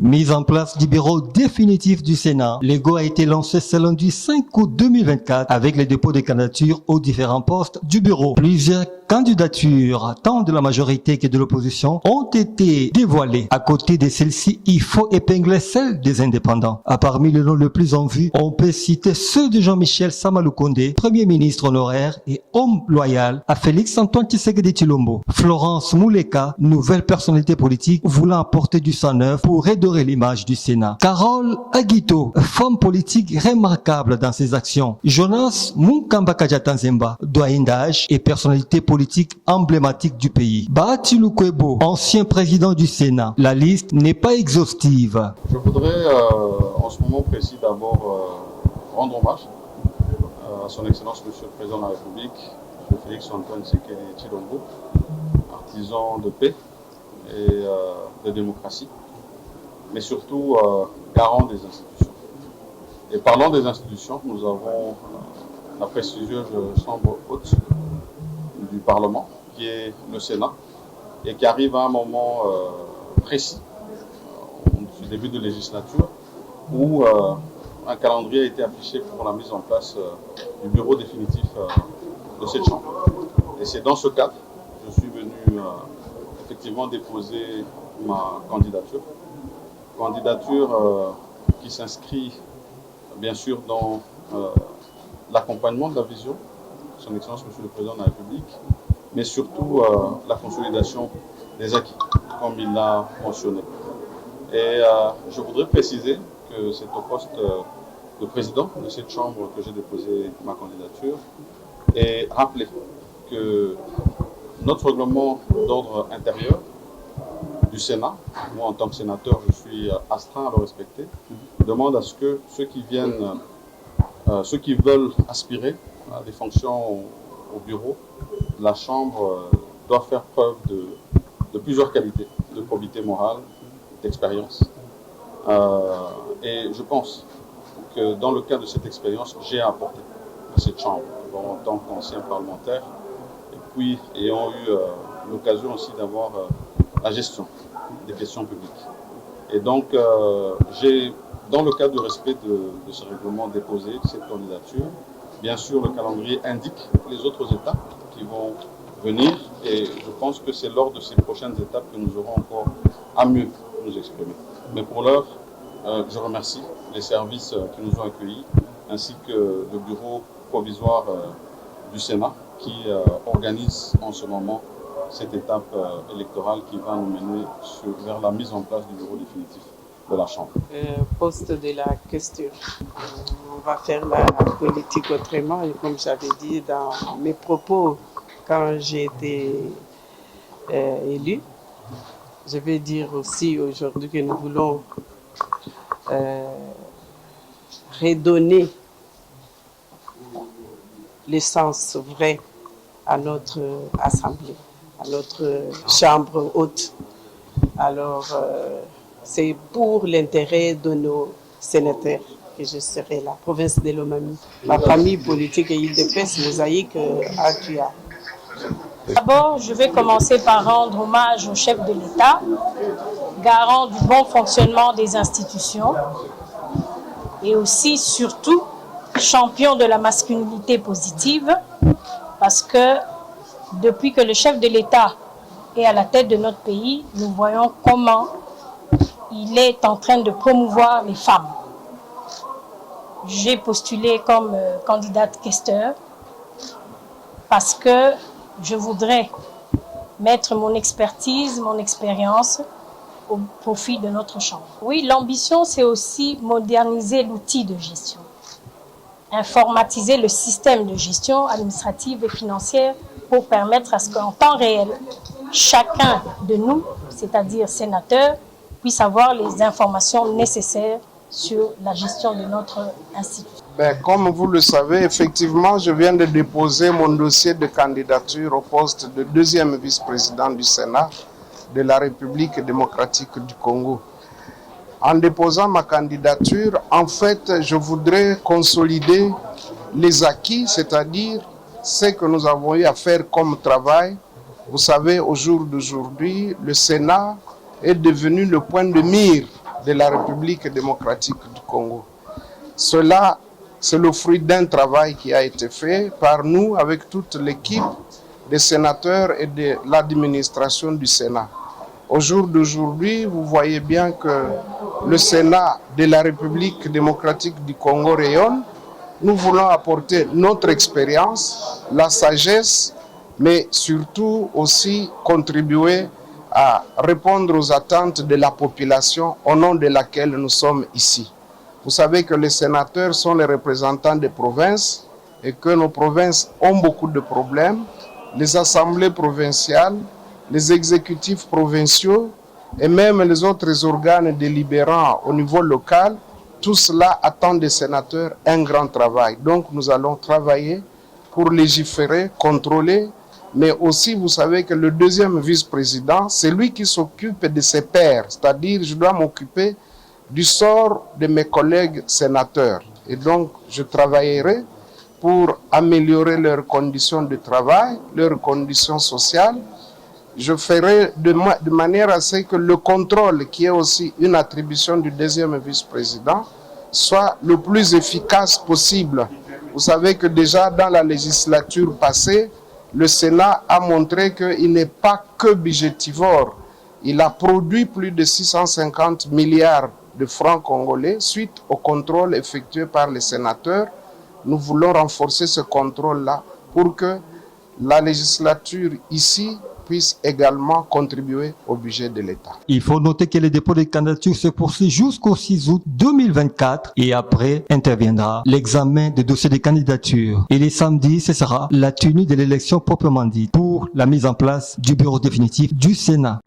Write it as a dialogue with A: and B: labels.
A: Mise en place du bureau définitif du Sénat, le go a été lancé ce lundi 5 août 2024 avec les dépôts de candidatures aux différents postes du bureau. Plusieurs candidatures, tant de la majorité que de l'opposition, ont été dévoilées. À côté de celles-ci, il faut épingler celles des indépendants. Parmi les noms les plus en vue, on peut citer ceux de Jean-Michel Samaloukonde, Premier ministre honoraire et homme loyal à Félix-Antoine Tshisekedi Tshilombo. Florence Mouleka, nouvelle personnalité politique voulant apporter du sang neuf pour redorer l'image du Sénat. Carole Aguito, femme politique remarquable dans ses actions. Jonas Munkamba-Kadiata-Nzemba, doyen d'âge et personnalité politique emblématique du pays. Bahati Lukwebo, ancien président du Sénat. La liste n'est pas exhaustive.
B: Je voudrais en ce moment précis d'abord rendre hommage à son Excellence Monsieur le Président de la République, M. Félix-Antoine Tshisekedi Tshilombo, artisan de paix et de démocratie, mais surtout garant des institutions. Et parlant des institutions, nous avons la prestigieuse chambre haute du Parlement, qui est le Sénat, et qui arrive à un moment précis, au début de législature, où un calendrier a été affiché pour la mise en place du bureau définitif de cette chambre. Et c'est dans ce cadre que je suis venu effectivement déposer ma candidature. Candidature qui s'inscrit bien sûr dans l'accompagnement de la vision de son Excellence Monsieur le Président de la République, mais surtout la consolidation des acquis, comme il l'a mentionné. Et je voudrais préciser que c'est au poste de président de cette chambre que j'ai déposé ma candidature et rappeler que notre règlement d'ordre intérieur du Sénat, moi en tant que sénateur je suis astreint à le respecter, demande à ce que ceux qui veulent aspirer à des fonctions au bureau, la Chambre doit faire preuve de plusieurs qualités, de probité morale, d'expérience. Et je pense que dans le cadre de cette expérience, j'ai apporté à cette Chambre, en tant qu'ancien parlementaire, et puis ayant eu l'occasion aussi d'avoir la gestion des questions publiques. Et donc, j'ai, dans le cadre du respect de ce règlement, déposé cette candidature. Bien sûr, le calendrier indique les autres étapes qui vont venir, et je pense que c'est lors de ces prochaines étapes que nous aurons encore à mieux nous exprimer. Mais pour l'heure, je remercie les services qui nous ont accueillis, ainsi que le bureau provisoire du Sénat qui organise en ce moment cette étape électorale qui va nous mener vers la mise en place du bureau définitif de la Chambre.
C: Poste de la question. On va faire la politique autrement, et comme j'avais dit dans mes propos quand j'ai été élu, je vais dire aussi aujourd'hui que nous voulons redonner l'essence vraie à notre assemblée, à notre chambre haute. Alors, c'est pour l'intérêt de nos sénateurs que je serai là. Province de Lomami, ma famille politique et Île-de-Paix, mosaïque à Tuya.
D: D'abord, je vais commencer par rendre hommage au chef de l'État, garant du bon fonctionnement des institutions et aussi, surtout, champion de la masculinité positive, parce que depuis que le chef de l'État est à la tête de notre pays, nous voyons comment il est en train de promouvoir les femmes. J'ai postulé comme candidate questeur parce que je voudrais mettre mon expertise, mon expérience au profit de notre chambre. Oui, l'ambition, c'est aussi moderniser l'outil de gestion, informatiser le système de gestion administrative et financière pour permettre à ce qu'en temps réel, chacun de nous, c'est-à-dire sénateurs, puisse avoir les informations nécessaires sur la gestion de notre institution.
E: Comme vous le savez, effectivement, je viens de déposer mon dossier de candidature au poste de deuxième vice-président du Sénat de la République démocratique du Congo. En déposant ma candidature, en fait, je voudrais consolider les acquis, c'est-à-dire ce que nous avons eu à faire comme travail. Vous savez, au jour d'aujourd'hui, le Sénat est devenu le point de mire de la République démocratique du Congo. Cela, c'est le fruit d'un travail qui a été fait par nous avec toute l'équipe des sénateurs et de l'administration du Sénat. Au jour d'aujourd'hui, vous voyez bien que le Sénat de la République démocratique du Congo rayonne. Nous voulons apporter notre expérience, la sagesse, mais surtout aussi contribuer à répondre aux attentes de la population au nom de laquelle nous sommes ici. Vous savez que les sénateurs sont les représentants des provinces et que nos provinces ont beaucoup de problèmes. Les assemblées provinciales, les exécutifs provinciaux et même les autres organes délibérants au niveau local, tout cela attend des sénateurs un grand travail. Donc nous allons travailler pour légiférer, contrôler, mais aussi vous savez que le deuxième vice-président, c'est lui qui s'occupe de ses pairs, c'est-à-dire je dois m'occuper du sort de mes collègues sénateurs. Et donc je travaillerai pour améliorer leurs conditions de travail, leurs conditions sociales. Je ferai de manière à ce que le contrôle, qui est aussi une attribution du deuxième vice-président, soit le plus efficace possible. Vous savez que déjà dans la législature passée, le Sénat a montré qu'il n'est pas que budgétivore. Il a produit plus de 650 milliards de francs congolais suite au contrôle effectué par les sénateurs. Nous voulons renforcer ce contrôle-là pour que la législature ici puisse également contribuer au budget de l'État.
A: Il faut noter que le dépôt des candidatures se poursuit jusqu'au 6 août 2024 et après interviendra l'examen des dossiers de candidature. Et les samedis, ce sera la tenue de l'élection proprement dite pour la mise en place du bureau définitif du Sénat.